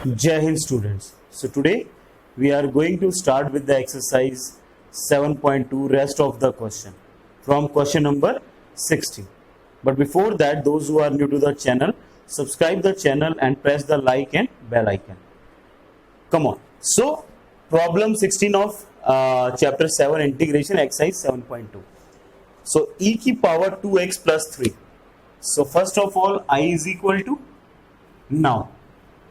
Jai Hind students. So today we are going to start with the exercise 7.2 rest of the question from question number 60. But before that, those who are new to the channel, subscribe the channel and press the like and bell icon. Come on. So problem 16 of chapter 7 integration exercise 7.2. So e की power 2x plus 3. So first of all I is equal to, now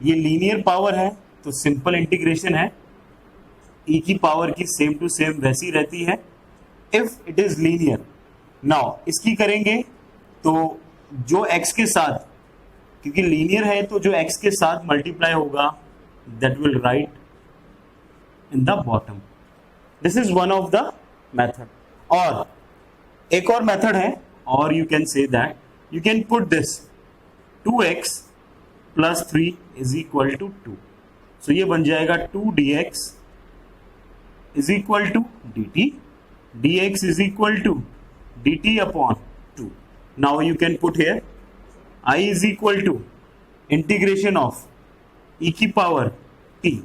ये linear power है तो simple integration है, e की power की same to same वैसी रहती है if it is linear. Now इसकी करेंगे तो जो x के साथ, क्योंकि लीनियर है तो जो x के साथ मल्टीप्लाई होगा that will write in the bottom. This is one of the method. और एक और मेथड है, और you can say that you can put this 2x plus 3 is equal to 2. So ये बन जाएगा 2dx is equal to dt, dx is equal to dt upon 2. Now you can put here I is equal to integration of e की power t,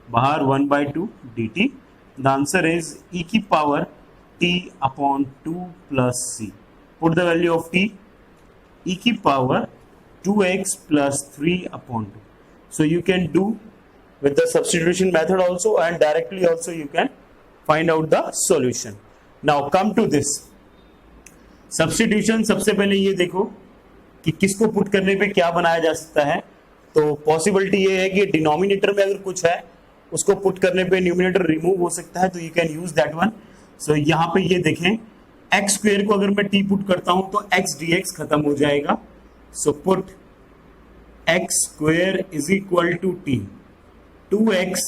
बाहर 1/2 dt. The answer is e की power t upon 2 plus c. Put the value of t, e की power 2x plus 3 upon 2. So you can do with the substitution method also, and directly also you can find out the solution. Now come to this substitution. सबसे पहले ये देखो कि किसको put करने पे क्या बनाया जा सकता है. तो पॉसिबिलिटी ये है कि डिनोमिनेटर में अगर कुछ है उसको पुट करने पे न्यूमिनेटर रिमूव हो सकता है, तो you can use that one. So यहाँ पे ये देखें एक्स स्क्वेयर को अगर मैं टी पुट करता हूं तो एक्स डी एक्स खत्म हो जाएगा. So put x square is equal to t, 2x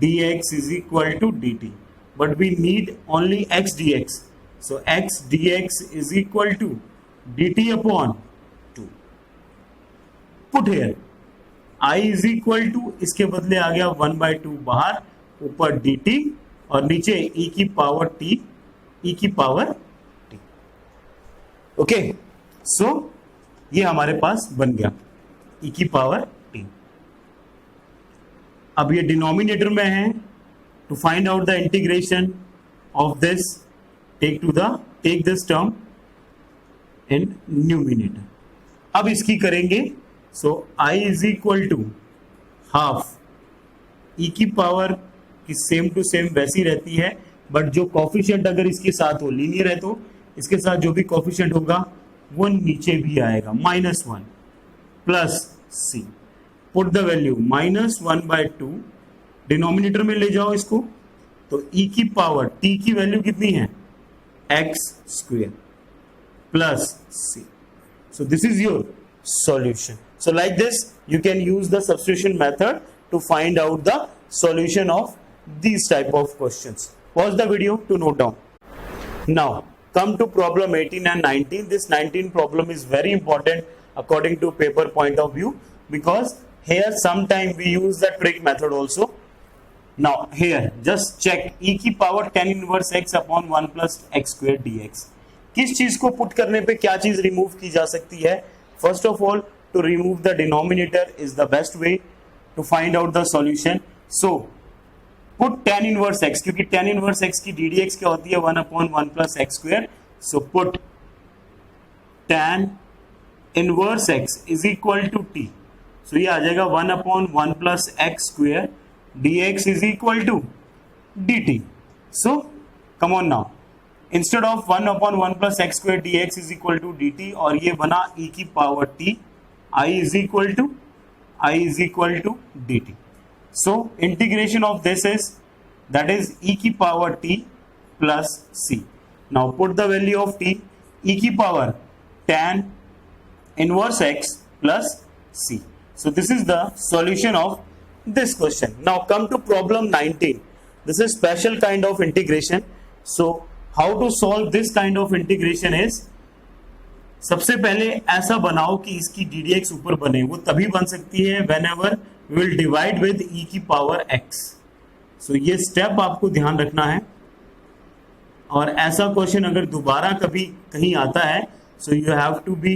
dx is equal to dt, but we need only x dx. So x dx is equal to dt upon 2. Put here I is equal to, इसके बदले आ गया 1/2 बाहर, ऊपर dt और नीचे e की power t, e की power t. Okay, सो ये हमारे पास बन गया e की पावर t. अब ये डिनोमिनेटर में है. To find out the integration of this, take this term in numerator. अब इसकी करेंगे. So I is equal to half e की पावर की सेम टू सेम वैसी रहती है, बट जो कॉफिशिएंट अगर इसके साथ हो, लीनियर है तो इसके साथ जो भी कॉफिशिएंट होगा वो नीचे भी आएगा, -1 plus c. Put the value -1/2, denominator में ले जाओ इसको, तो e की पावर t की वैल्यू कितनी है, x square plus c. So this is your solution. So like this you can use the substitution method to find out the solution of these type of questions. Pause the video to note down. Now come to problem 18 and 19. This 19 problem is very important according to paper point of view, because here sometime we use the trig method also. Now here just check e की power tan inverse x upon 1 plus x square dx. किस चीज को put करने पे क्या चीज remove की जा सकती है. First of all to remove the denominator is the best way to find out the solution. So put tan inverse x, क्योंकि tan inverse x की ddx क्या होती है, 1/1 plus x square. So put tan inverse x is equal to t. So ये आ जाएगा 1/1 plus x square dx is equal to dt. So come on now, instead of 1/1 plus x square dx is equal to dt, और ये बना e की power t, I is equal to dt. So integration of this is, that is e की power t plus c. Now put the value of t, e की power tan inverse x plus c. So this is the solution of this question. Now come to problem 19. This is special kind of integration. So how to solve this kind of integration is, सबसे पहले ऐसा बनाओ कि इसकी ddx ऊपर बने. वो तभी बन सकती है whenever we will divide with e की पावर x. So ये स्टेप आपको ध्यान रखना है. और ऐसा क्वेश्चन अगर दोबारा कभी कहीं आता है, so you have to be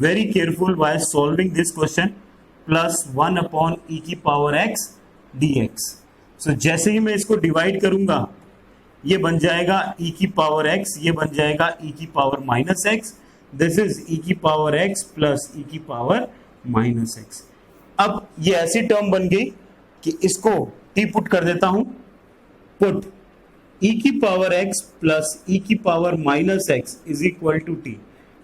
very careful while solving this question. Plus 1 upon E की power X D X. So जैसे ही मैं इसको डिवाइड करूंगा ये बन जाएगा e की पावर x, ये बन जाएगा e की power minus x, this is e की पावर x प्लस e की पावर माइनस एक्स। अब ये ऐसी टर्म बन गई कि इसको t पुट कर देता हूं, पुट e की पावर x प्लस e की power minus X is equal to t।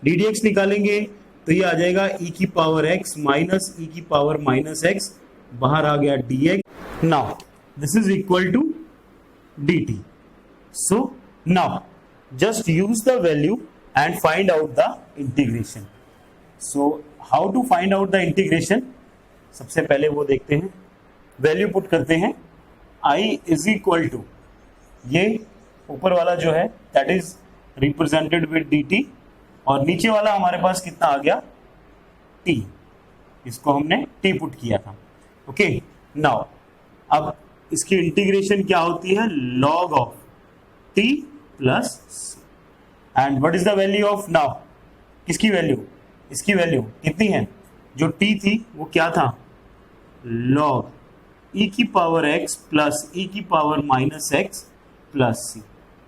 D D X निकालेंगे तो ये आ जाएगा e की पावर x माइनस e की पावर माइनस एक्स, बाहर आ गया dx। Now this is equal to dt। So now just use the value and find out the integration. So how to find out the integration? सबसे पहले वो देखते हैं, वैल्यू पुट करते हैं I is equal to, ये ऊपर वाला जो है that is represented with dt और नीचे वाला हमारे पास कितना आ गया t, इसको हमने t पुट किया था। ओके, नाउ अब इसकी इंटीग्रेशन क्या होती है, log of t plus c and what is the value of now, किसकी वैल्यू, इसकी वैल्यू कितनी है, जो t थी वो क्या था, log e की पावर x प्लस e की power minus x plus c।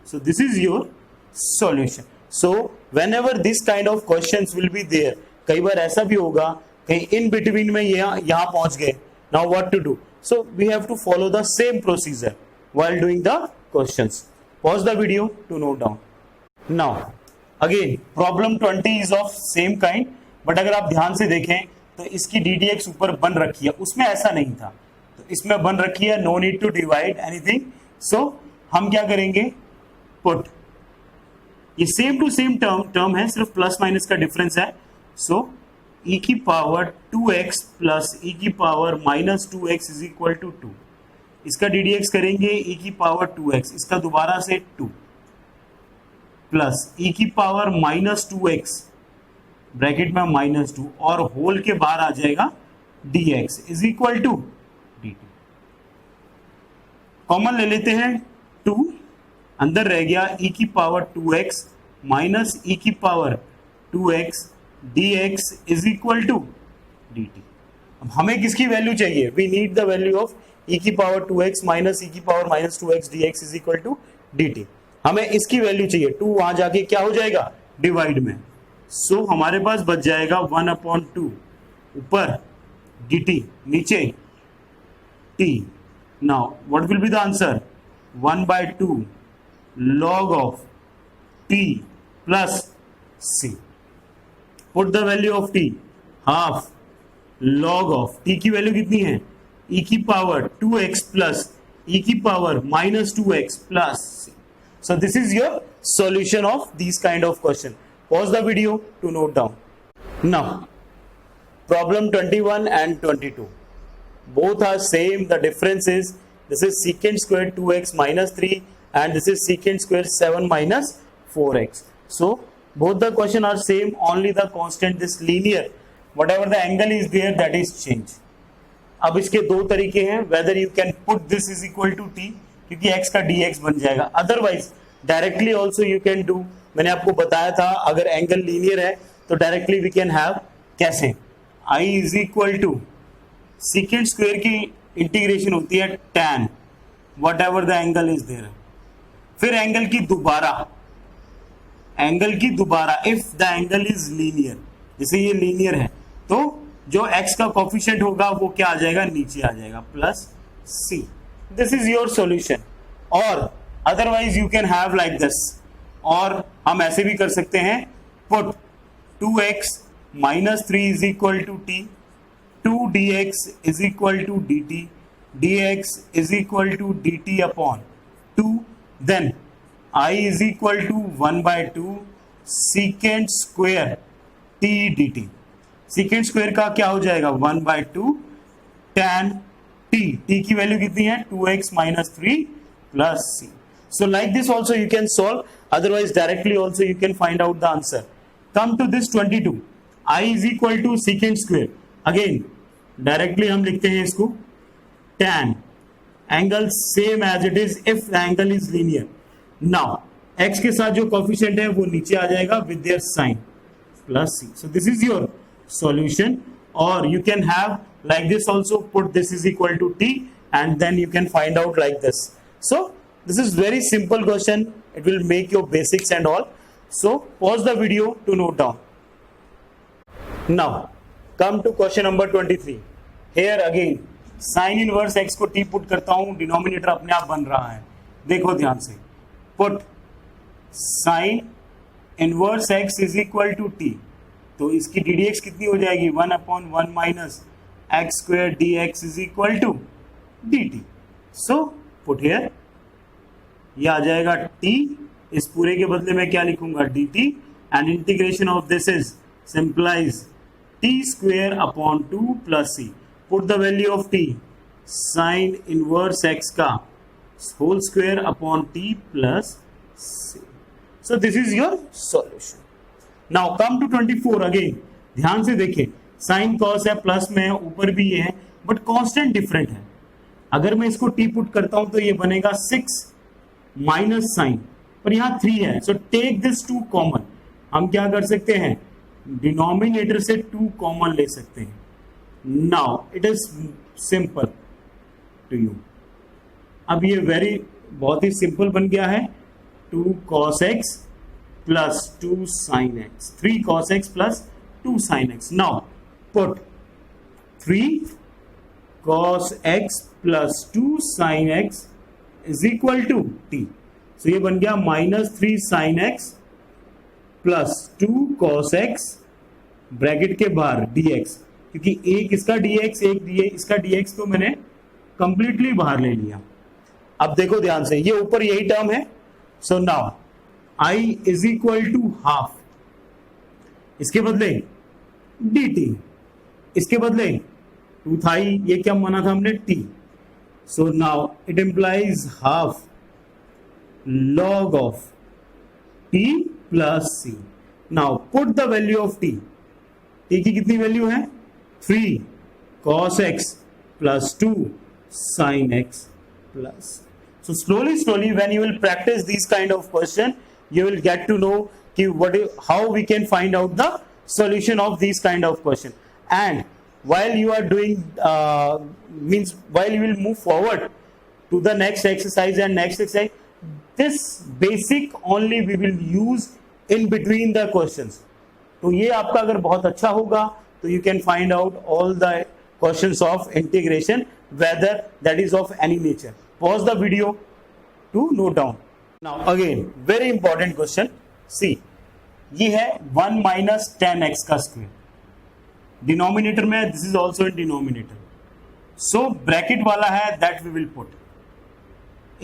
So this is your solution. So whenever this kind of questions will be there, कई बार ऐसा भी होगा कहीं इन बिटवीन में यहाँ पहुंच गए, now what to do, so we have to follow the same procedure while doing the questions. Pause the video to note down. Now again problem 20 is of same kind, but अगर आप ध्यान से देखें तो इसकी ddx ऊपर बन रखी है, उसमें ऐसा नहीं था, तो इसमें बन रखी है, no need to divide anything. So हम क्या करेंगे, put, ये सेम टू सेम टर्म है, सिर्फ प्लस माइनस का डिफरेंस है। सो e की पावर 2x प्लस e की power minus 2x is equal to 2, इसका ddx करेंगे e की पावर 2x, इसका दोबारा से 2 प्लस e की पावर माइनस 2x ब्रैकेट में माइनस 2 और होल के बाहर आ जाएगा dx is equal to dt। Common ले लेते हैं, 2 अंदर रह गया, e की पावर 2x माइनस e की power 2x dx is equal to dt। अब हमें किसकी वैल्यू चाहिए, we need the value of e की पावर 2x माइनस e की power minus 2x dx is equal to dt। हमें इसकी वैल्यू चाहिए, 2 वहां जाके क्या हो जाएगा, डिवाइड में। सो हमारे पास बच जाएगा 1/2 ऊपर dt, नीचे t। Now what will be the answer, 1/2 log of t plus c। Put the value of t, half log of t की वैल्यू कितनी है, e की पावर 2x प्लस e की power minus 2x plus c। So this is your solution of these kind of question. Pause the video to note down. Now, problem 21 and 22. Both are same. The difference is this is secant square 2x minus 3 and this is secant square 7 minus 4x. So both the question are same. Only the constant this linear. Whatever the angle is there, that is change. अब इसके दो तरीके हैं, whether you can put this is equal to T, क्योंकि x का dx बन जाएगा, otherwise directly also you can do, मैंने आपको बताया था अगर एंगल लीनियर है तो डायरेक्टली वी कैन हैव, कैसे, i is equal to second square की इंटीग्रेशन होती है tan whatever the angle is there, फिर एंगल की दोबारा if the angle is linear, जैसे ये लीनियर है तो जो x का कोफिशिएंट होगा वो क्या आ जाएगा, नीचे आ जाएगा, plus c। This is your solution. और otherwise you can have like this, और हम ऐसे भी कर सकते हैं, put 2x minus 3 is equal to t, 2 dx is equal to dt, dx is equal to dt upon 2, then I is equal to 1/2 secant square t dt। Second square का क्या हो जाएगा, 1/2 tan t, t की value कितनी है, 2x minus 3 plus c। So like this also you can solve, otherwise directly also you can find out the answer. Come to this 22, i is equal to second square, again directly हम लिखते हैं इसको tan angle same as it is if the angle is linear. Now x के साथ जो coefficient है वो नीचे आ जाएगा with their sign, plus c। So this is your solution, or you can have like this also, put this is equal to t, and then you can find out like this. So this is very simple question. It will make your basics and all. So pause the video to note down. Now come to question number 23. Here again sign inverse x को t put करता हूं, denominator अपने आप बन रहा है. देखो ध्यान से, put sine inverse x is equal to t, तो इसकी ddx कितनी हो जाएगी, 1/1 minus X square dx is equal to dt. So put here, ये आ जाएगा t, इस पूरे के बदले में क्या लिखूंगा, dt, and integration of this is simplifies t square upon 2 plus c. Put the value of t, sine inverse x का whole square upon t plus c. So this is your solution. Now come to 24. Again ध्यान से देखिए, sine cos है, plus में है, ऊपर भी ये है, बट कांस्टेंट डिफरेंट है. अगर मैं इसको t पुट करता हूं तो ये बनेगा 6 माइनस साइन, पर यहां 3 है. So take this 2 common. हम क्या कर सकते हैं, डिनोमिनेटर से 2 कॉमन ले सकते हैं. Now it is simple to you. अब ये बहुत ही सिंपल बन गया है. 2 cos x plus 2 sin x, 3 cos x plus 2 sin x. Now put 3 cos x plus 2 sin x is equal to t. So ये बन गया -3 sin x plus 2 cos x bracket के बाहर dx, क्योंकि एक इसका dx एक इसका dx तो मैंने कंप्लीटली बाहर ले लिया. अब देखो ध्यान से, ये ऊपर यही टर्म है. So now I is equal to half, इसके बदले dt, इसके बदले 2 था ही, ये क्या माना था हमने, t. So now it implies half log of t plus c. Now put the value of t. t की कितनी वैल्यू है, 3 cos x plus 2 sin x plus. So slowly when you will practice these kind of question, you will get to know how we can find out the solution of these kind of question. And while you are doing while you will move forward to the next exercise and next exercise, this basic only we will use in between the questions. तो ये आपका अगर बहुत अच्छा होगा तो you can find out all the questions of integration, whether that is of any nature. Pause the video to note down. Now again very important question. See, ये है 1 minus tan x का स्क्वायर, डिनोमिनेटर में, this is also in denominator. So bracket वाला है, that we will put.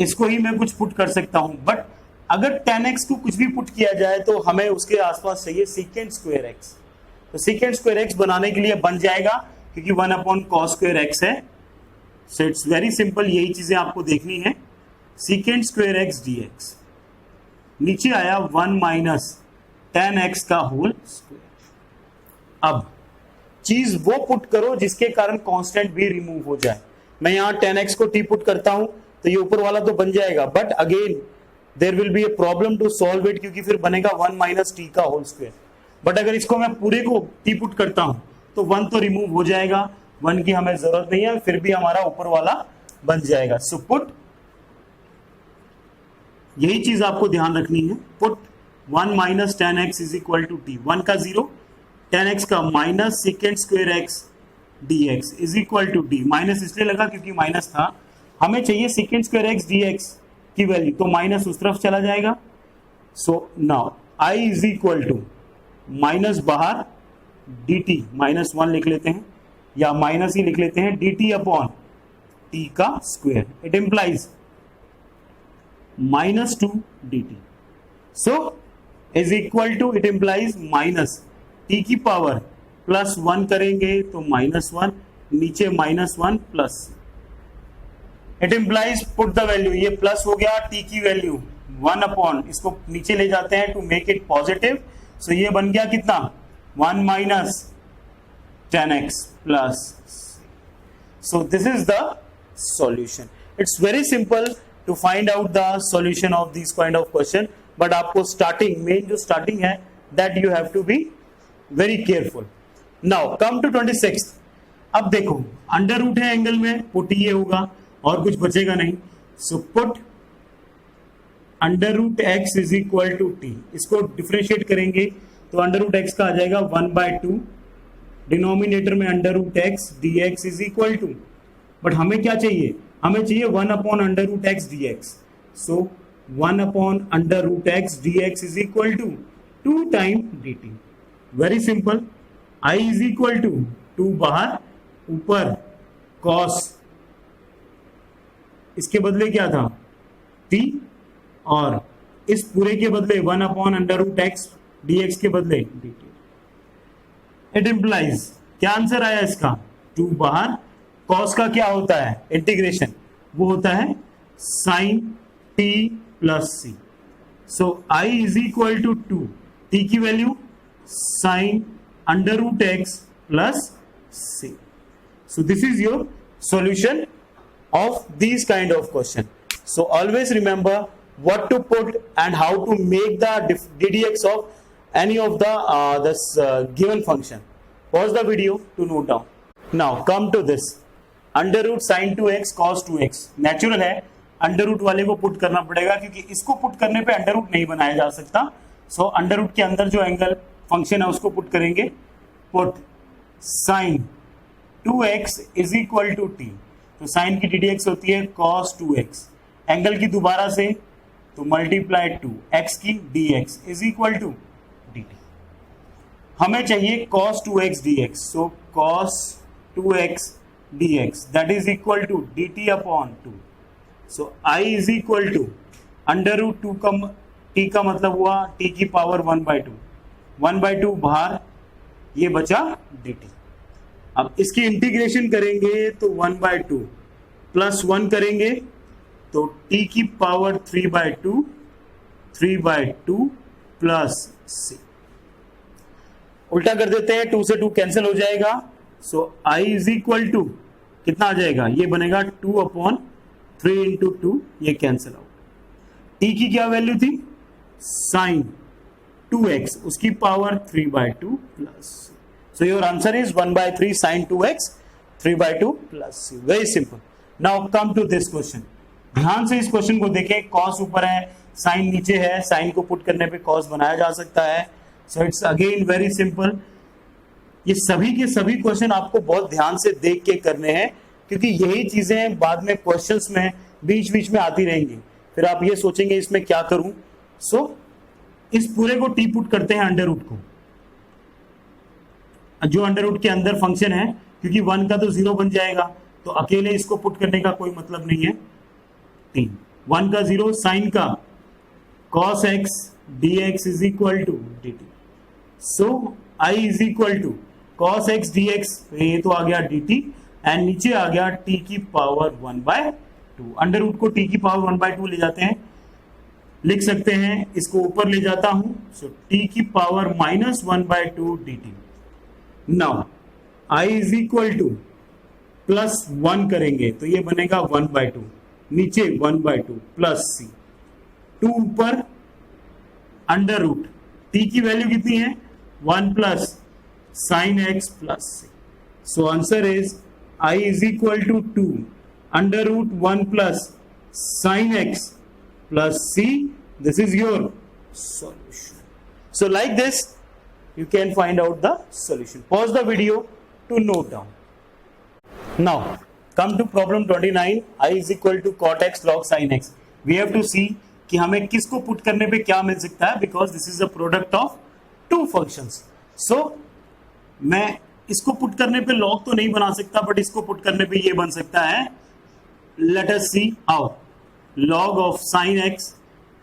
इसको ही मैं कुछ put कर सकता हूं, बट अगर tan x को कुछ भी पुट किया जाए तो हमें उसके आसपास चाहिए secant square x. तो secant square x बनाने के लिए बन जाएगा, क्योंकि 1 cos square x है. सो इट्स वेरी सिंपल, यही चीजें आपको देखनी है. secant square x dx, नीचे आया 1 minus tan x का होल स्क्वायर. अब चीज वो पुट करो जिसके कारण कांस्टेंट भी रिमूव हो जाए. मैं यहां tan x को t पुट करता हूं तो ये ऊपर वाला तो बन जाएगा, but again there will be a problem to solve it, क्योंकि फिर बनेगा 1 minus t का होल स्क्वायर. बट अगर इसको मैं पूरे को t पुट करता हूं तो 1 तो रिमूव हो जाएगा, 1 की हमें जरूरत नहीं है, फिर भी हमारा ऊपर वाला बन जाएगा. सो पुट, यही चीज आपको ध्यान रखनी है. Put 1 minus tan x is equal to t, 1 का 0, tan x का minus secant square x dx is equal to d. Minus इसलिए लगा क्योंकि माइनस था, हमें चाहिए secant square x dx की वैल्यू, तो माइनस उस तरफ चला जाएगा. So now I is equal to minus बाहर dt, -1 लिख लेते हैं, या माइनस ही लिख लेते हैं, dt अपॉन t का square. It implies -2 dt. So is equal to, it implies minus t की पावर +1 करेंगे तो -1, नीचे -1 plus. It implies put the value, ये प्लस हो गया, t की वैल्यू 1 अपॉन, इसको नीचे ले जाते हैं टू मेक इट पॉजिटिव. सो ये बन गया कितना, 1 minus tan x plus. So this is the solution. It's very simple to find out the solution of these kind of question, but आपको starting, main जो starting है, that you have to be very careful. Now come to 26th. अब देखो under root है angle में, put ये होगा और कुछ बचेगा नहीं, so put under root X is equal to T. इसको डिफ्रेंशिएट करेंगे तो अंडर रूट एक्स का आ जाएगा 1/2, डिनोमिनेटर में under root X D x is equal to, but हमें क्या चाहिए, हमें चाहिए 1 under root X D X. So 1 under root X D x is equal to 2 time D T. Very simple, I is equal to 2 बाहर ऊपर cos, इसके बदले क्या था टी, और इस पूरे के बदले 1 under root X D X के बदले डी टी। इट इंप्लाइज, क्या आंसर आया इसका, 2 बाहर कॉस का क्या होता है इंटीग्रेशन, वो होता है sine T plus C. So I is equal to 2, T की value sine under root X plus C. So this is your solution of these kind of question. So always remember what to put and how to make the ddx of any of the given function. Pause the video to note down. Now come to this under root sine 2x cos 2x। Natural है, under root वाले को put करना पड़ेगा क्योंकि इसको put करने पे under root नहीं बनाया जा सकता। सो अंडर रूट के अंदर जो एंगल फंक्शन है उसको पुट करेंगे, put sine 2x is equal to t, तो साइन की ddx होती है cos 2x, एंगल की दोबारा से तो मल्टीप्लाई 2 x की dx is equal to dt। हमें चाहिए cos 2x dx, so cos 2x dx that is equal to dt upon 2। So i is equal to under root 2 का t का मतलब हुआ t की पावर 1/2 बाहर, ये बचा dt। अब इसकी इंटीग्रेशन करेंगे तो 1/2 प्लस 1 करेंगे तो t की पावर 3/2 प्लस c। उल्टा कर देते हैं, 2 से 2 कैंसिल हो जाएगा। सो i इज इक्वल टू कितना आ जाएगा, ये बनेगा 2/3 इंटू 2, ये कैंसिल आउट। t की क्या वैल्यू थी, साइन 2x, उसकी power 3/2 plus c। So your answer is 1/3 sin 2x 3/2 plus c. Very simple. Now come to this question. ध्यान से इस क्वेश्चन को देखें, cos ऊपर है, sin नीचे है, sin को पुट करने पे cos बनाया जा सकता है। So it's again very simple. ये सभी के सभी क्वेश्चन आपको बहुत ध्यान से देख के करने हैं क्योंकि यही चीजें बाद में क्वेश्चंस में बीच बीच में आती रहेंगी, फिर आप ये सोचेंगे इसमें क्या करूं। So इस पूरे को t पुट करते हैं अंडर रूट को, जो अंडर रूट के अंदर फंक्शन है, क्योंकि 1 का तो 0 बन जाएगा, तो अकेले इसको पुट करने का कोई मतलब नहीं है। 1 का 0, साइन का cos x dx is equal to dt। So i is equal to cos x dx, ये तो आ गया dt एंड नीचे आ गया t की पावर 1/2। अंडर रूट को t की पावर 1/2 ले जाते हैं, लिख सकते हैं, इसको ऊपर ले जाता हूं, सो t की power -1/2 dt। Now i is equal two plus 1 करेंगे तो ये बनेगा 1/2, नीचे 1/2 प्लस c, 2 ऊपर अंडर रूट, t की वैल्यू कितनी है 1 plus sine x plus c। So answer is i is equal to 2 under root 1 plus sine x plus c। This is your solution. So like this you can find out the solution. Pause the video to note down. Now come to problem 29, I is equal to cot x log sin x. We have to see कि हमें किसको put करने पे क्या मिल सकता है, because this is a product of two functions. So मैं इसको पुट करने पे log तो नहीं बना सकता, but इसको पुट करने पे ये बन सकता है। Let us see how. Log of sin x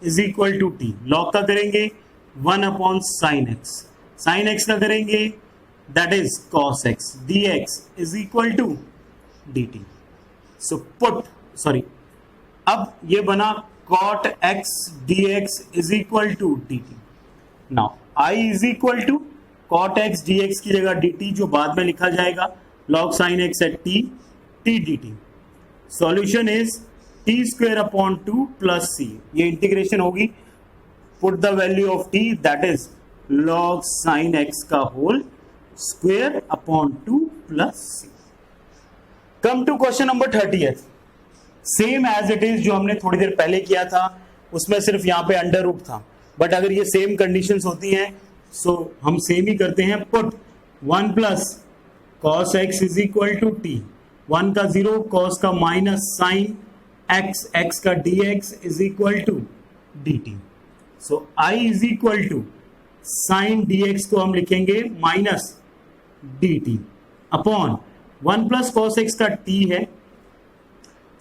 is equal to t. log का करेंगे 1/sin x, sin x का करेंगे that is cos x, dx is equal to dt. So put, sorry, अब ये बना cot x dx is equal to dt. Now I is equal to cot x dx की जगह dt, जो बाद में लिखा जाएगा log sin x at t dt. Solution is t square upon 2 plus c. ये इंटीग्रेशन होगी, put the value of t, that is log sin x का whole square upon 2 plus c. Come to question number 30th, same as it is जो हमने थोड़ी देर पहले किया था, उसमें सिर्फ यहाँ पे अंडर रूट था, बट अगर ये सेम कंडीशंस होती हैं सो हम सेम ही करते हैं. Put 1 plus cos x is equal to t, 1 का 0, कॉस का माइनस साइन एक्स, एक्स का d x is equal to D t. So I is equal to sine d x को हम लिखेंगे minus d T upon 1 plus cos x का t है.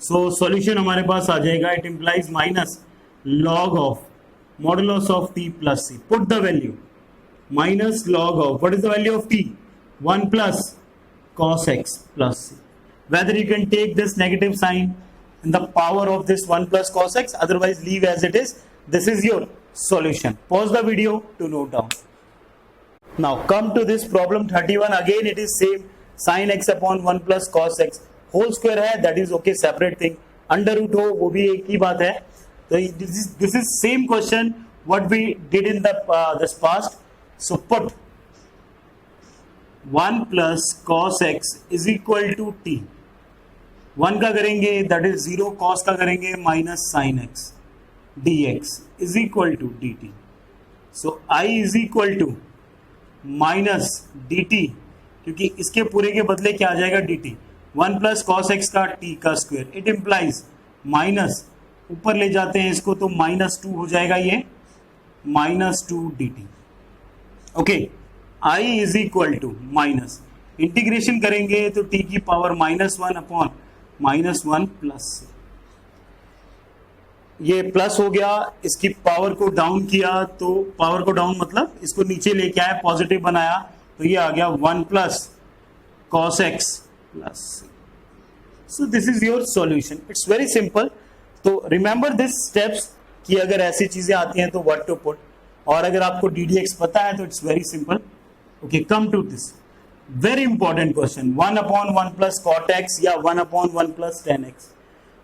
So solution हमारे पास आ जाएगा, it implies minus log of modulus of t plus c. Put the value minus log of what is the value of T, 1 plus cos x plus c. Whether you can take this negative sign in the power of this 1 plus cos x, otherwise leave as it is. This is your solution. Pause the video to note down. Now come to this problem 31. Again it is same, sin x upon 1 plus cos x whole square है, that is okay, separate thing. Under root हो वो भी एक ही बात है. So this is same question what we did in the this past. So put 1 plus cos x is equal to t. 1 का करेंगे that is 0, cos का करेंगे minus sin x dx is equal to dt. So I is equal to minus dt, क्योंकि इसके पूरे के बदले क्या आ जाएगा dt. 1 plus cos x का t का स्क्वायर, इट इम्प्लाइज माइनस, ऊपर ले जाते हैं इसको तो -2 हो जाएगा, ये -2 dt. Okay, I is equal to minus, integration करेंगे तो t की पावर -1 अपॉन -1 प्लस, ये प्लस हो गया, इसकी पावर को डाउन किया तो पावर को डाउन मतलब इसको नीचे लेके आया, पॉजिटिव बनाया तो ये आ गया 1 plus cos x plus. So this is your solution. It's very simple. तो रिमेंबर दिस स्टेप्स कि अगर ऐसी चीजें आती हैं तो व्हाट टू पुट, और अगर आपको ddx पता है तो it's very simple. Okay, come to this very important question, 1 upon 1 plus cot x या 1 upon 1 plus tan x.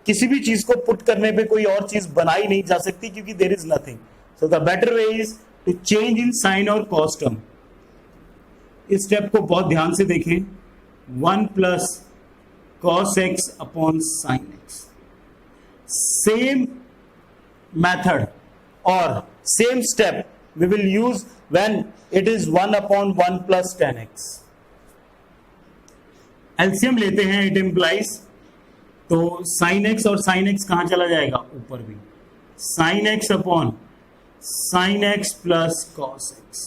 किसी भी चीज को पुट करने पे कोई और चीज बनाई नहीं जा सकती क्योंकि there is nothing. So the better way is to change in sin और cos term. इस स्टेप को बहुत ध्यान से देखें. 1 plus cos x upon sin x. Same method or same step we will use when it is 1 upon 1 plus tan x. LCM लेते हैं, it implies, तो sin x और sin x कहां चला जाएगा, ऊपर भी, sin x upon sin x plus cos x.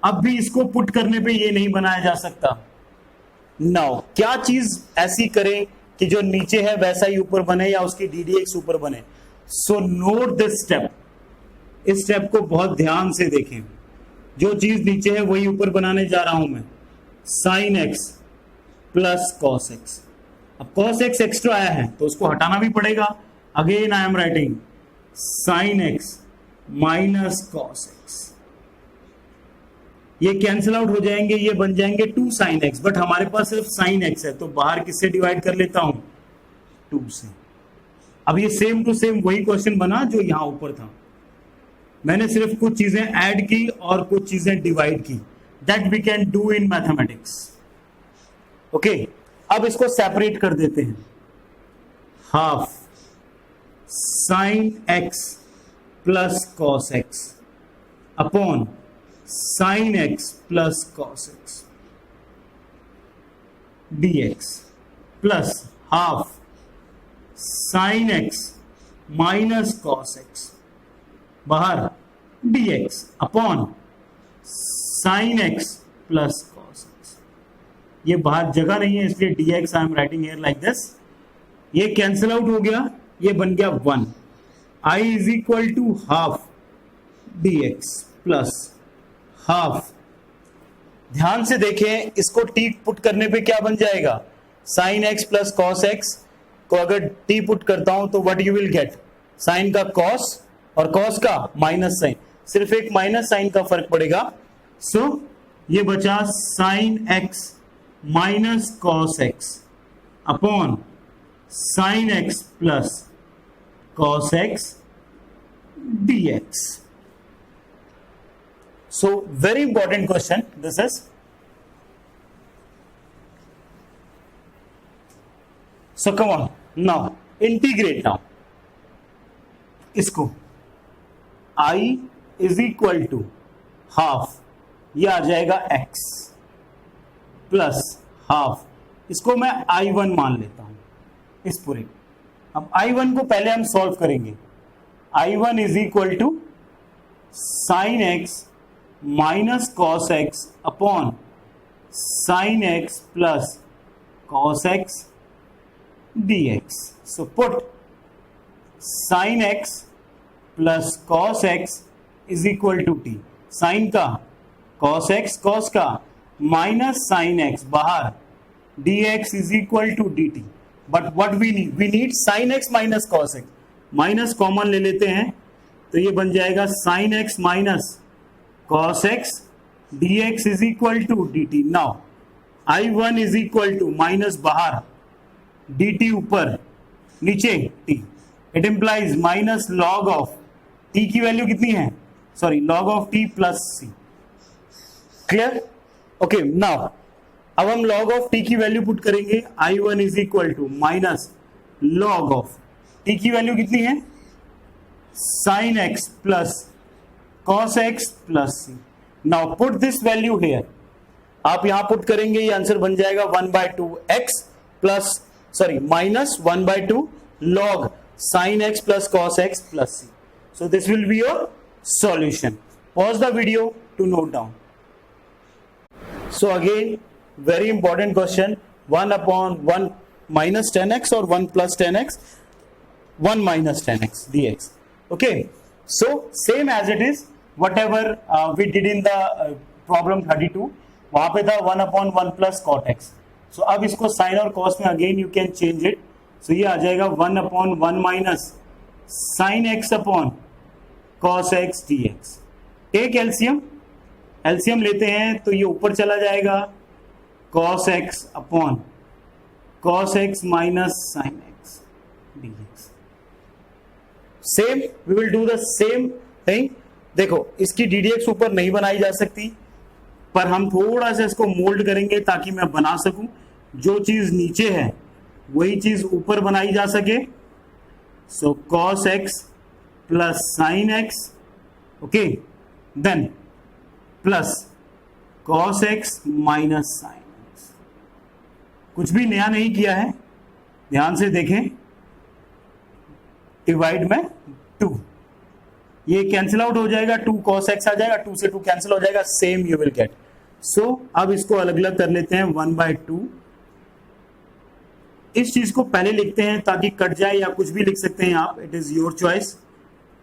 अब भी इसको पुट करने पे ये नहीं बनाया जा सकता. नाउ क्या चीज ऐसी करें कि जो नीचे है वैसा ही ऊपर बने या उसकी ddx ऊपर बने. So note this step. इस स्टेप को बहुत ध्यान से देखें. जो चीज नीचे है वही ऊपर बनाने जा रहा हूं मैं, sin x plus cos x. अब cos x एक्स्ट्रा आया है तो उसको हटाना भी पड़ेगा. Again I am writing sin x minus cos x. ये कैंसिल आउट हो जाएंगे, ये बन जाएंगे 2 sin x, बट हमारे पास सिर्फ sin x है तो बाहर किससे डिवाइड कर लेता हूं, 2 से. अब ये सेम टू सेम वही क्वेश्चन बना जो यहां ऊपर था. मैंने सिर्फ कुछ चीजें ऐड की और कुछ चीजें डिवाइड की. That we can do in mathematics. Okay, अब इसको सेपरेट कर देते हैं. Half sine x plus cos x upon sine x plus cos x dx plus half sine x minus cos x बाहर dx upon sine x plus cos x. ये बाहर जगह नहीं है इसलिए dx I am writing here like this. ये cancel out हो गया, ये बन गया 1. I is equal to half dx plus half. ध्यान से देखें, इसको t पुट करने पे क्या बन जाएगा, sine x plus cos x को अगर t पुट करता हूं तो what you will get, sine का cos और cos का माइनस साइन, सिर्फ एक माइनस साइन का फर्क पड़ेगा. सो ये बचा sine x minus cos x upon sine x plus cos x dx. So very important question this is. So come on now integrate now इसको I is equal to half, ये आ जाएगा x plus half, इसको मैं I1 मान लेता हूं इस पूरे। अब I1 को पहले हम सॉल्व करेंगे। I1 is equal to sine x minus cos x upon sine x plus cos x dx। So put sine x plus cos x is equal to t, sine का कॉस एक्स, कॉस का minus sine x बाहर, dx is equal to dt। But what we need sine x minus cos x, minus common ले लेते हैं तो ये बन जाएगा sine x minus cos x dx is equal to dt। Now I1 is equal to minus बाहर dt ऊपर नीचे t, it implies minus log of t की वैल्यू कितनी है, sorry log of t plus c। Clear? Okay now अब हम log of t की value put करेंगे। I1 is equal to minus log of t की वैल्यू कितनी है, sine x plus cos x plus c। Now put this value here, आप यहां put करेंगे ये आंसर बन जाएगा 1/2 x plus sorry minus 1/2 log sin x plus cos x plus c. So this will be your solution. Pause the video to note down. So again, very important question, 1 upon 1 minus 10x or 1 plus 10x, 1 minus 10x dx. Okay, so same as it is, whatever we did in the problem 32, वहां पे था 1 upon 1 plus cot x. So अब इसको sin और cos में again you can change it. So ये आ जाएगा 1 upon 1 minus sin x upon cos x dx। एक एलसीएम लेते हैं तो ये ऊपर चला जाएगा cos x upon cos x minus sin x dx। Same we will do the same thing. देखो इसकी ddx ऊपर नहीं बनाई जा सकती, पर हम थोड़ा सा इसको मोल्ड करेंगे ताकि मैं बना सकूं, जो चीज नीचे है वही चीज ऊपर बनाई जा सके। So cos x plus sine x, okay, then plus cos x minus sine x. कुछ भी नया नहीं किया है, ध्यान से देखें, डिवाइड में 2, ये कैंसिल आउट हो जाएगा, 2 cos x आ जाएगा, 2 से 2 कैंसिल हो जाएगा, सेम यू विल गेट। सो अब इसको अलग अलग कर लेते हैं, 1/2, इस चीज को पहले लिखते हैं ताकि कट जाए, या कुछ भी लिख सकते हैं आप, it is your choice,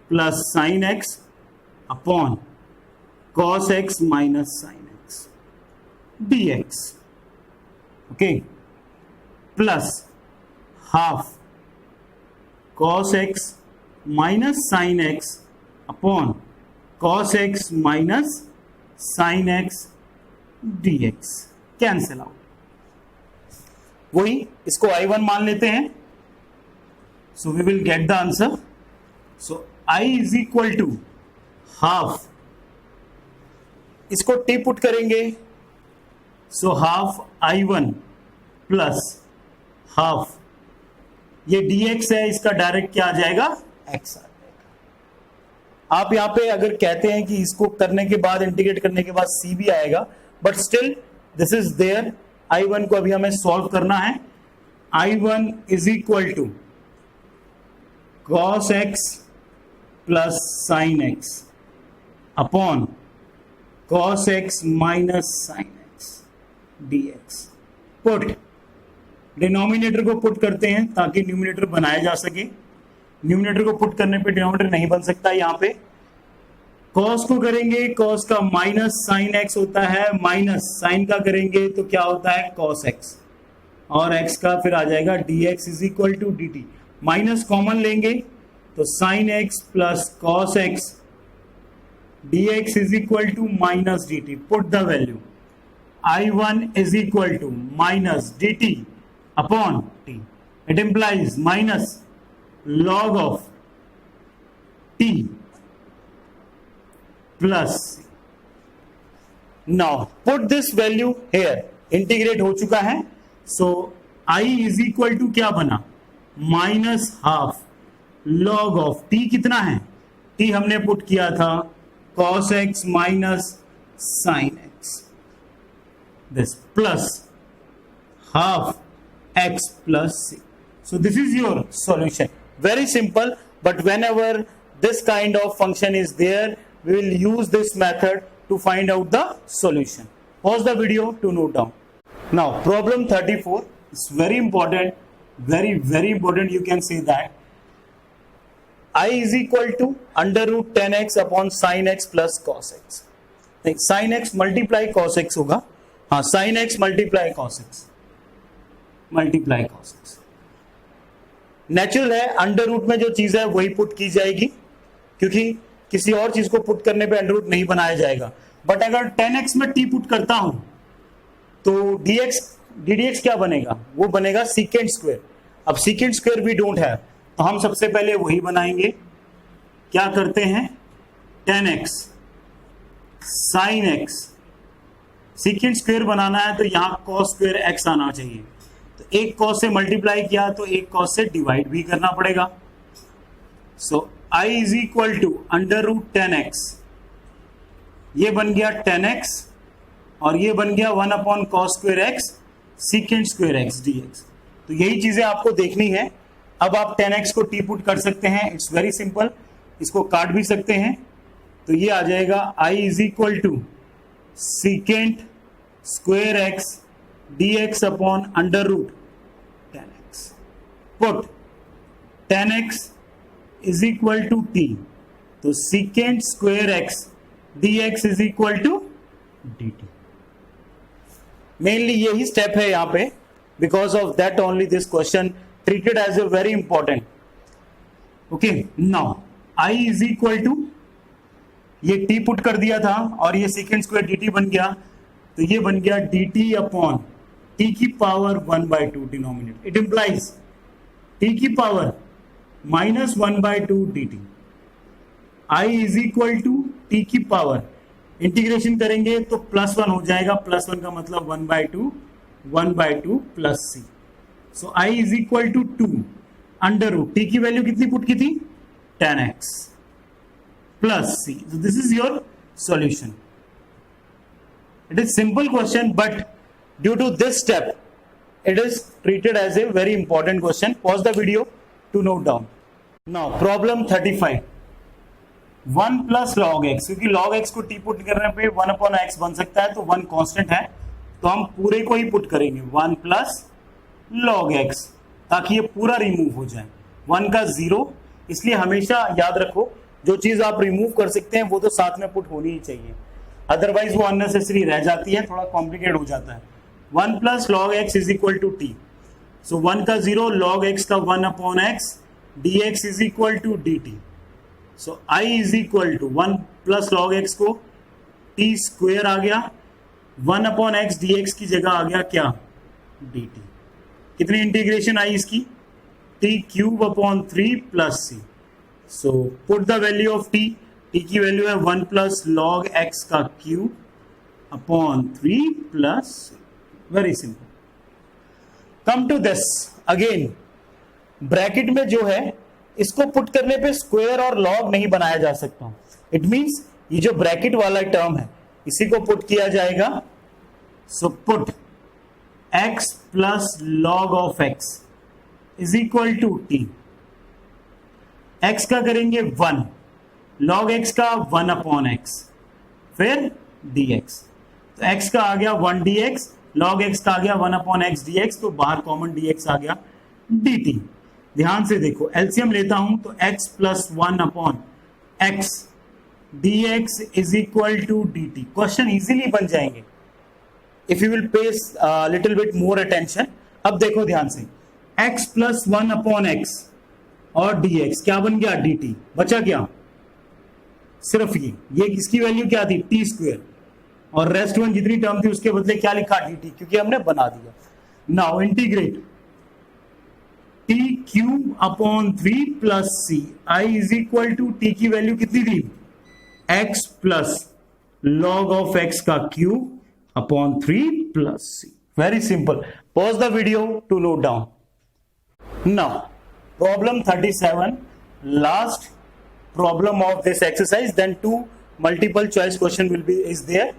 plus sine x upon cos x minus sine x dx, okay, plus half cos x minus sine x upon cos x minus sine x dx, cancel out. वही इसको I1 मान लेते हैं, so we will get the answer. So I is equal to half, इसको t put करेंगे, so half I1 plus half, ये dx है, इसका डायरेक्ट क्या आ जाएगा, x आ जाएगा। आप यहां पे अगर कहते हैं कि इसको करने के बाद, इंटीग्रेट करने के बाद c भी आएगा, but still this is there. I1 को अभी हमें सॉल्व करना है। I1 is equal to cos x plus sine x upon cos x minus sine x dx। Put, denominator को पुट करते हैं ताकि न्यूमिनेटर बनाया जा सके। न्यूमिनेटर को पुट करने पे डिनोमिनेटर नहीं बन सकता। यहां पे cos को करेंगे, cos का माइनस साइन x होता है, माइनस साइन का करेंगे तो क्या होता है cos x, और x का फिर आ जाएगा dx is equal to dt। Minus common लेंगे तो साइन x plus cos x dx is equal to minus dt। Put the value, I1 is equal to minus dt upon t, it implies minus log of t plus. Now put this value here, integrate हो चुका है, so I is equal to क्या बना, minus half log of t कितना है, t हमने put किया था cos x minus sin x, this plus half x plus c. So this is your solution. Very simple, but whenever this kind of function is there, we will use this method to find out the solution. Pause the video to note down. Now problem 34 is very important, very important, you can say that. I is equal to under root 10x upon sin x plus cos x. sin x multiply cos x होगा, हाँ sin x multiply cos x, multiply cos x. Natural है, under root में जो चीज है वही put की जाएगी, क्योंकि किसी और चीज को पुट करने पे अंडर रूट नहीं बनाया जाएगा. बट अगर 10x में t पुट करता हूं तो ddx क्या बनेगा, वो बनेगा सीकेंट स्क्वायर. अब secant square we don't have, तो हम सबसे पहले वही बनाएंगे. क्या करते हैं, 10x sin x, secant square बनाना है तो यहां cos स्क्वायर x आना चाहिए. तो एक cos से मल्टीप्लाई किया तो एक cos से डिवाइड भी करना पड़ेगा. So I is equal to under root 10x, ये बन गया 10x और ये बन गया 1 upon cos square x secant square x dx. तो यही चीजें आपको देखनी है. अब आप 10x को t पुट कर सकते हैं, इट्स वेरी सिंपल, इसको काट भी सकते हैं. तो ये आ जाएगा I is equal to secant square x dx upon under root 10x. Put 10x is equal to t, तो secant square x dx is equal to dt. Mainly यही स्टेप है यहां पे, because of that only this question treated as a very important. Okay, now I is equal to, ये t put कर दिया था और ये सेकेंड स्क्वायर dt बन गया, तो ये बन गया dt अपॉन t की power 1/2 denominator. It implies t की power minus 1/2 dt. I is equal to t की पावर, इंटीग्रेशन करेंगे तो +1 हो जाएगा, +1 का मतलब 1/2 plus c. So I is equal to 2 under root, t की वैल्यू कितनी पुट की थी, 10x plus c. So this is your solution. It is simple question, but due to this step it is treated as a very important question. Pause the video to note down. Now problem 35, 1 plus log x, क्योंकि log x को t put करने पे 1 upon x बन सकता है, तो 1 constant है, तो हम पूरे को ही पुट करेंगे 1 प्लस log x, ताकि ये पूरा रिमूव हो जाए. 1 का 0, इसलिए हमेशा याद रखो जो चीज आप रिमूव कर सकते हैं वो तो साथ में पुट होनी ही चाहिए, अदरवाइज वो अननेसेसरी रह जाती है, थोड़ा कॉम्प्लिकेट हो जाता है. 1 plus log x is equal to t. So 1 का 0, log x का 1 upon x, dx is equal to dt. So I is equal to 1 plus log x को t स्क्वेयर आ गया, 1 अपॉन x dx की जगह आ गया क्या, dt. कितनी इंटीग्रेशन आई इसकी, t cube upon 3 plus c. So put the value of t, t की वैल्यू है 1 प्लस log x का cube upon 3 plus c. Very simple. Come to this again, bracket में जो है इसको पुट करने पे स्क्वायर और log नहीं बनाया जा सकता. इट मींस ये जो ब्रैकेट वाला टर्म है इसी को पुट किया जाएगा. So put x plus log of x is equal to t. x का करेंगे 1, log x का 1 अपॉन x, फिर dx. तो x का आ गया 1 dx, log x का आ गया 1 अपॉन x dx, तो बाहर कॉमन dx आ गया dt. ध्यान से देखो, एलसीएम लेता हूं तो x plus 1 upon x dx is equal to dt. Question easily बन जाएंगे if you will pay little bit more attention. अब देखो ध्यान से, x प्लस 1 अपॉन x और dx क्या बन गया, dt. बचा क्या, सिर्फ ये किसकी वैल्यू क्या थी, t स्क्वायर, और रेस्ट वन जितनी टर्म थी उसके बदले क्या लिखा, dt, क्योंकि हमने बना दिया. Now integrate t cube upon 3 plus c. I is equal to t की वैल्यू कितनी थी, x plus log of x का cube upon 3 plus c. Very simple. Pause the video to note down. Now, problem 37, last problem of this exercise. Then two multiple choice question will be is there.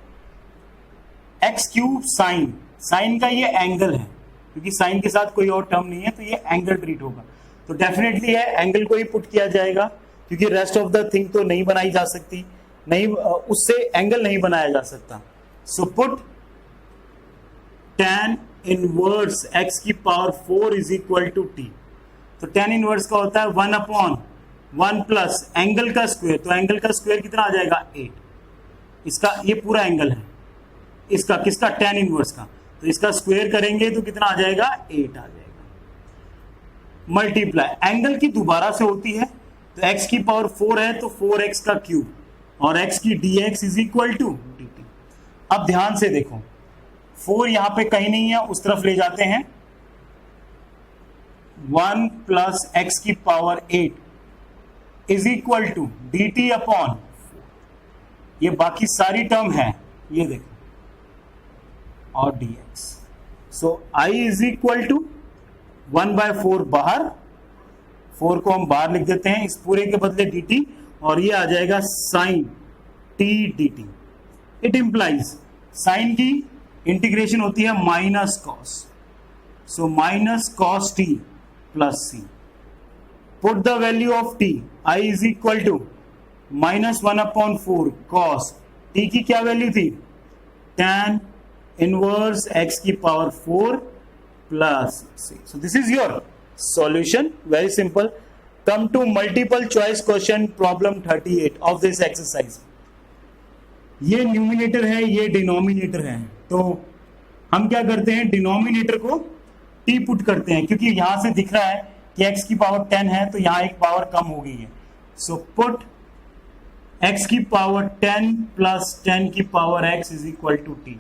X cube sine, sine का ये angle है, क्योंकि sign के साथ कोई और term नहीं है तो ये एंगल ट्रीट होगा, तो डेफिनेटली है एंगल को ही पुट किया जाएगा, क्योंकि रेस्ट ऑफ द थिंग तो नहीं बनाई जा सकती, नहीं उससे एंगल नहीं बनाया जा सकता. So put tan inverse x की power 4 is equal to t. तो tan इनवर्स का होता है 1 अपॉन 1 प्लस एंगल का स्क्वायर, तो एंगल का स्क्वायर कितना आ जाएगा 8. इसका ये पूरा एंगल है, इसका किसका tan इनवर्स का, तो इसका स्क्वायर करेंगे तो कितना आ जाएगा 8 आ जाएगा. मल्टीप्लाई एंगल की दोबारा से होती है, तो x की पावर 4 है तो 4x का क्यूब और x की dx is equal to dt. अब ध्यान से देखो, 4 यहां पे कहीं नहीं है, उस तरफ ले जाते हैं. 1 प्लस एक्स की power 8 is equal to D T upon, ये बाकी सारी टर्म है, ये देखो, और dx. So I is equal to 1/4 बाहर, 4 को हम बाहर लिख देते हैं, इस पूरे के बदले dt, और ये आ जाएगा sine t dt. It implies sine की इंटीग्रेशन होती है minus cos, so minus cos t plus c. Put the value of t, I is equal to -1/4 cos t की क्या वैल्यू थी, tan इनवर्स x की power 4 plus C. So this is your solution. Very simple. Come to multiple choice question problem 38 of this exercise. ये numerator है, ये denominator है, तो हम क्या करते हैं, डिनोमिनेटर को t पुट करते हैं, क्योंकि यहां से दिख रहा है कि x की पावर 10 है, तो यहां एक पावर कम हो गई है. सो पुट x की पावर 10 प्लस 10 की power x is equal to t.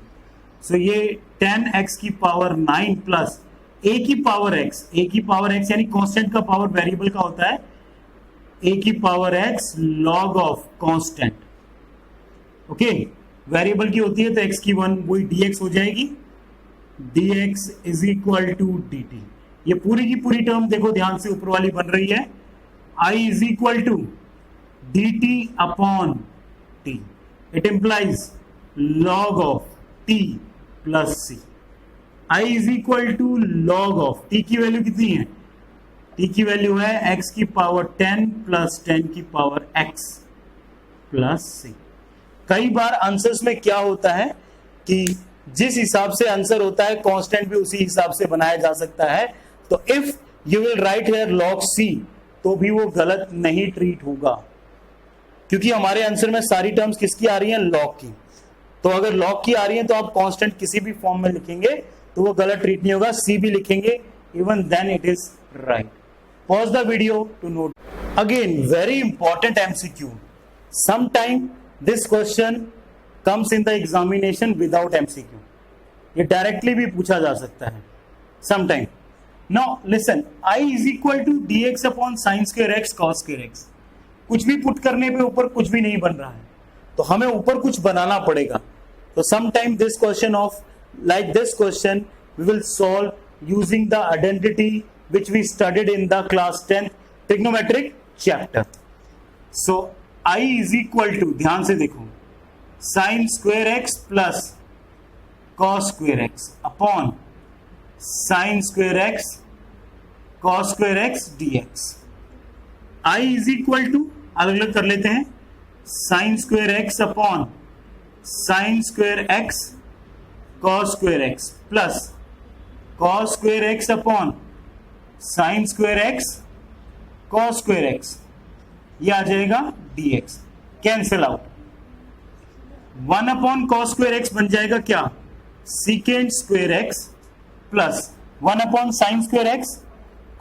So ये 10x की पावर 9 प्लस a की पावर x, a की पावर x यानी कांस्टेंट का पावर वेरिएबल का होता है, a की power x log of constant. Okay, variable की होती है तो x की 1 वही dx हो जाएगी, dx is equal to dt. ये पूरी की पूरी टर्म देखो ध्यान से ऊपर वाली बन रही है, I is equal to dt upon t. It implies log of t plus c. I is equal to log of t की वैल्यू कितनी है, t की वैल्यू है x की पावर 10 प्लस 10 की पावर x प्लस c. कई बार answers में क्या होता है कि जिस हिसाब से आंसर होता है कांस्टेंट भी उसी हिसाब से बनाया जा सकता है, तो if you will write here log c तो भी वो गलत नहीं ट्रीट होगा, क्योंकि हमारे आंसर में सारी टर्म्स किसकी आ रही हैं, log की. तो अगर log की आ रही है तो आप कांस्टेंट किसी भी फॉर्म में लिखेंगे तो वो गलत ट्रीट नहीं होगा, c भी लिखेंगे, even then it is right. Pause the video to note. Again very important MCQ. Sometime this question comes in the examination without MCQ. ये डायरेक्टली भी पूछा जा सकता है sometime. Now listen, I is equal to dx upon sine square x cos square x. कुछ भी put करने पे ऊपर कुछ भी नहीं बन रहा है, तो हमें ऊपर कुछ बनाना पड़ेगा. तो sometime this question of like this question we will solve using the identity which we studied in the class 10th trigonometric chapter. So I is equal to, ध्यान से देखो, sin square x plus cos square x upon sin square x cos square x dx. I is equal to, अलग अलग कर लेते हैं, sin square x upon sin square x cos square x plus cos square x upon sin square x cos square x. ये आ जाएगा dx. Cancel out. 1 upon cos square x बन जाएगा क्या, secant square x plus 1 upon sin square x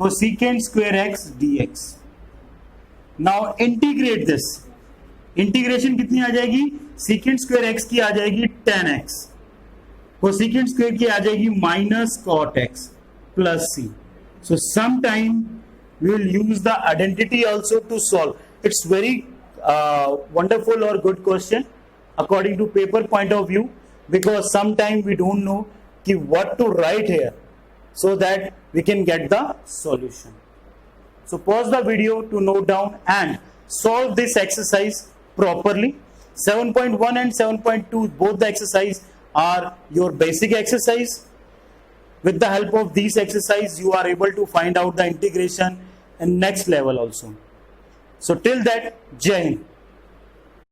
cosecant square x dx. Now integrate this. Integration कितनी आ जाएगी, secant square x की आ जाएगी tan x, कोसेकेंट स्क्वायर की आ जाएगी minus cot X plus C. So some time we will use the identity also to solve. It's very wonderful और good question according to paper point of view, because some time we don't know कि what to write here so that we can get the solution. So pause the video to note down and solve this exercise properly. 7.1 and 7.2, both the exercise are your basic exercise. With the help of these exercise, you are able to find out the integration in next level also. So till that, Jai Hind.